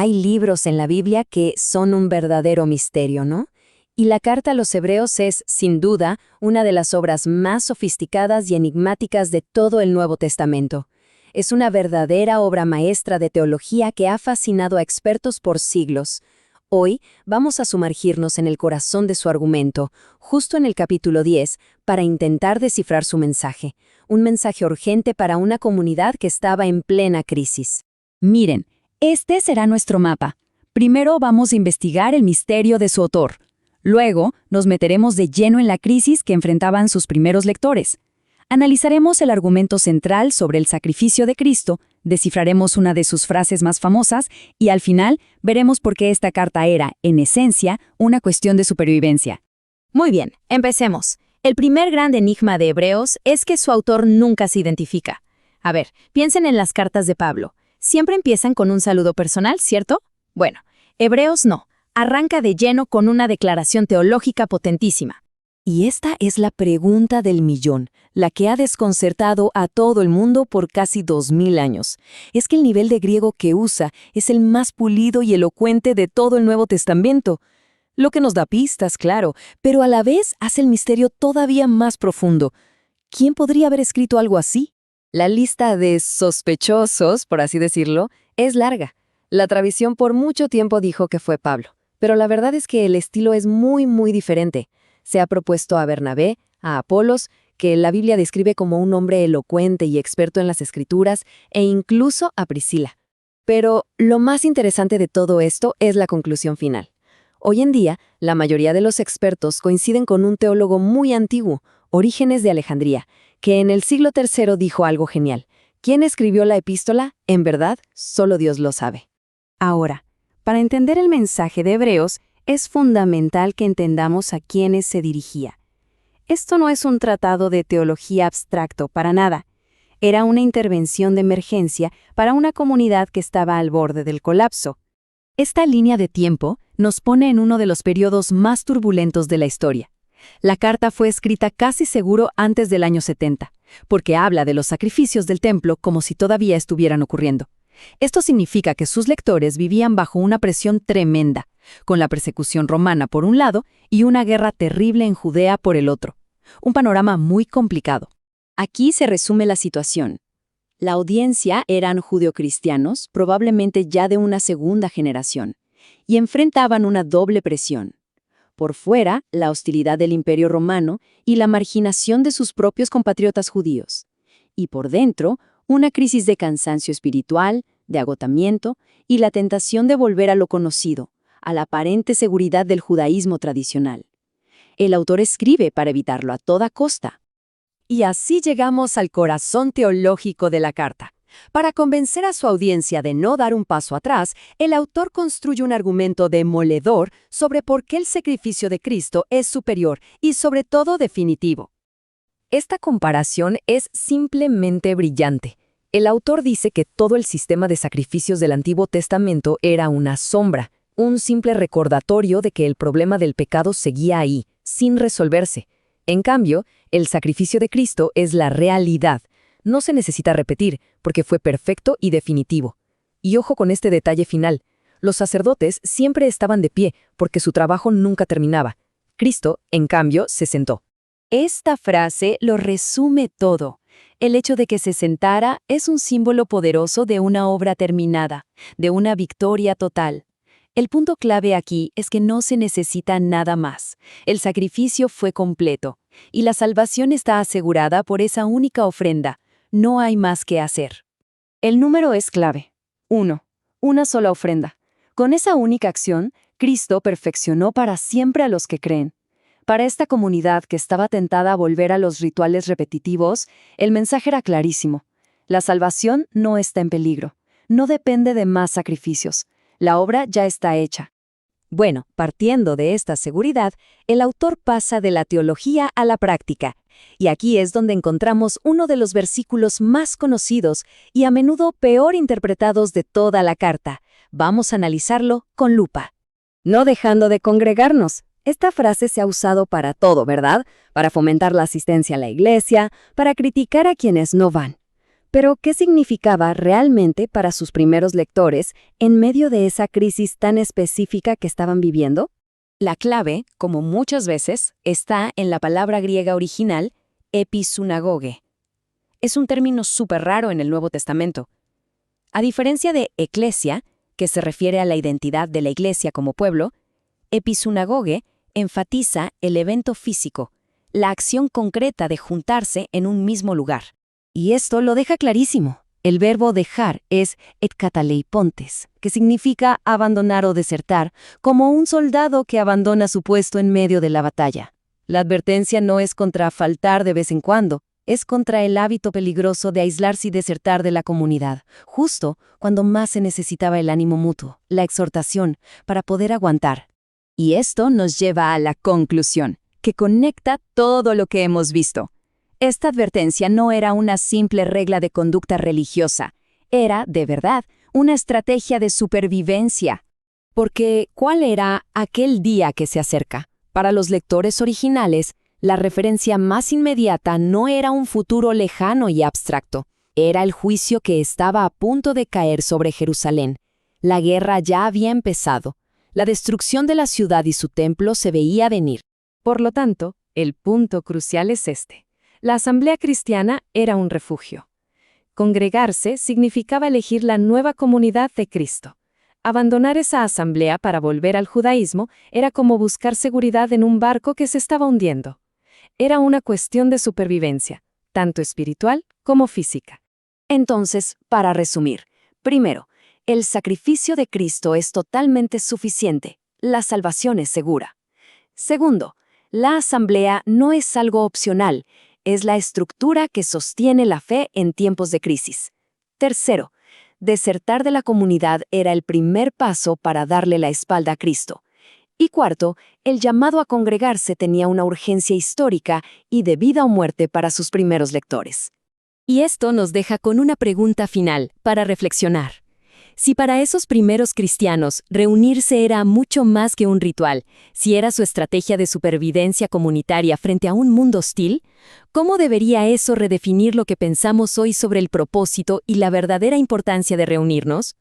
Hay libros en la Biblia que son un verdadero misterio, ¿no? Y la carta a los Hebreos es, sin duda, una de las obras más sofisticadas y enigmáticas de todo el Nuevo Testamento. Es una verdadera obra maestra de teología que ha fascinado a expertos por siglos. Hoy vamos a sumergirnos en el corazón de su argumento, justo en el capítulo 10, para intentar descifrar su mensaje. Un mensaje urgente para una comunidad que estaba en plena crisis. Miren, este será nuestro mapa. Primero vamos a investigar el misterio de su autor. Luego nos meteremos de lleno en la crisis que enfrentaban sus primeros lectores. Analizaremos el argumento central sobre el sacrificio de Cristo, descifraremos una de sus frases más famosas y al final veremos por qué esta carta era, en esencia, una cuestión de supervivencia. Muy bien, empecemos. El primer gran enigma de Hebreos es que su autor nunca se identifica. A ver, piensen en las cartas de Pablo. Siempre empiezan con un saludo personal, ¿cierto? Bueno, Hebreos no. Arranca de lleno con una declaración teológica potentísima. Y esta es la pregunta del millón, la que ha desconcertado a todo el mundo por casi 2000 años. Es que el nivel de griego que usa es el más pulido y elocuente de todo el Nuevo Testamento. Lo que nos da pistas, claro, pero a la vez hace el misterio todavía más profundo. ¿Quién podría haber escrito algo así? La lista de sospechosos, por así decirlo, es larga. La tradición por mucho tiempo dijo que fue Pablo, pero la verdad es que el estilo es muy diferente. Se ha propuesto a Bernabé, a Apolos, que la Biblia describe como un hombre elocuente y experto en las Escrituras, e incluso a Priscila. Pero lo más interesante de todo esto es la conclusión final. Hoy en día, la mayoría de los expertos coinciden con un teólogo muy antiguo, Orígenes de Alejandría, que en el siglo III dijo algo genial. ¿Quién escribió la epístola? En verdad, solo Dios lo sabe. Ahora, para entender el mensaje de Hebreos, es fundamental que entendamos a quiénes se dirigía. Esto no es un tratado de teología abstracto, para nada. Era una intervención de emergencia para una comunidad que estaba al borde del colapso. Esta línea de tiempo nos pone en uno de los periodos más turbulentos de la historia. La carta fue escrita casi seguro antes del año 70, porque habla de los sacrificios del templo como si todavía estuvieran ocurriendo. Esto significa que sus lectores vivían bajo una presión tremenda, con la persecución romana por un lado y una guerra terrible en Judea por el otro. Un panorama muy complicado. Aquí se resume la situación. La audiencia eran judeocristianos, probablemente ya de una segunda generación, y enfrentaban una doble presión. Por fuera, la hostilidad del Imperio Romano y la marginación de sus propios compatriotas judíos. Y por dentro, una crisis de cansancio espiritual, de agotamiento y la tentación de volver a lo conocido, a la aparente seguridad del judaísmo tradicional. El autor escribe para evitarlo a toda costa. Y así llegamos al corazón teológico de la carta. Para convencer a su audiencia de no dar un paso atrás, el autor construye un argumento demoledor sobre por qué el sacrificio de Cristo es superior y sobre todo definitivo. Esta comparación es simplemente brillante. El autor dice que todo el sistema de sacrificios del Antiguo Testamento era una sombra, un simple recordatorio de que el problema del pecado seguía ahí, sin resolverse. En cambio, el sacrificio de Cristo es la realidad. No se necesita repetir, porque fue perfecto y definitivo. Y ojo con este detalle final. Los sacerdotes siempre estaban de pie, porque su trabajo nunca terminaba. Cristo, en cambio, se sentó. Esta frase lo resume todo. El hecho de que se sentara es un símbolo poderoso de una obra terminada, de una victoria total. El punto clave aquí es que no se necesita nada más. El sacrificio fue completo, y la salvación está asegurada por esa única ofrenda. No hay más que hacer. El número es clave. 1. Una sola ofrenda. Con esa única acción, Cristo perfeccionó para siempre a los que creen. Para esta comunidad que estaba tentada a volver a los rituales repetitivos, el mensaje era clarísimo. La salvación no está en peligro. No depende de más sacrificios. La obra ya está hecha. Bueno, partiendo de esta seguridad, el autor pasa de la teología a la práctica. Y aquí es donde encontramos uno de los versículos más conocidos y a menudo peor interpretados de toda la carta. Vamos a analizarlo con lupa. No dejando de congregarnos. Esta frase se ha usado para todo, ¿verdad? Para fomentar la asistencia a la iglesia, para criticar a quienes no van. Pero, ¿qué significaba realmente para sus primeros lectores en medio de esa crisis tan específica que estaban viviendo? La clave, como muchas veces, está en la palabra griega original episunagoge. Es un término súper raro en el Nuevo Testamento. A diferencia de eclesia, que se refiere a la identidad de la iglesia como pueblo, episunagoge enfatiza el evento físico, la acción concreta de juntarse en un mismo lugar. Y esto lo deja clarísimo. El verbo dejar es etcataleipontes, que significa abandonar o desertar, como un soldado que abandona su puesto en medio de la batalla. La advertencia no es contra faltar de vez en cuando, es contra el hábito peligroso de aislarse y desertar de la comunidad, justo cuando más se necesitaba el ánimo mutuo, la exhortación, para poder aguantar. Y esto nos lleva a la conclusión, que conecta todo lo que hemos visto. Esta advertencia no era una simple regla de conducta religiosa, era, de verdad, una estrategia de supervivencia. Porque, ¿cuál era aquel día que se acerca? Para los lectores originales, la referencia más inmediata no era un futuro lejano y abstracto, era el juicio que estaba a punto de caer sobre Jerusalén. La guerra ya había empezado, la destrucción de la ciudad y su templo se veía venir. Por lo tanto, el punto crucial es este. La asamblea cristiana era un refugio. Congregarse significaba elegir la nueva comunidad de Cristo. Abandonar esa asamblea para volver al judaísmo era como buscar seguridad en un barco que se estaba hundiendo. Era una cuestión de supervivencia, tanto espiritual como física. Entonces, para resumir, primero, el sacrificio de Cristo es totalmente suficiente, la salvación es segura. Segundo, la asamblea no es algo opcional, es la estructura que sostiene la fe en tiempos de crisis. Tercero, desertar de la comunidad era el primer paso para darle la espalda a Cristo. Y cuarto, el llamado a congregarse tenía una urgencia histórica y de vida o muerte para sus primeros lectores. Y esto nos deja con una pregunta final para reflexionar. Si para esos primeros cristianos reunirse era mucho más que un ritual, si era su estrategia de supervivencia comunitaria frente a un mundo hostil, ¿cómo debería eso redefinir lo que pensamos hoy sobre el propósito y la verdadera importancia de reunirnos?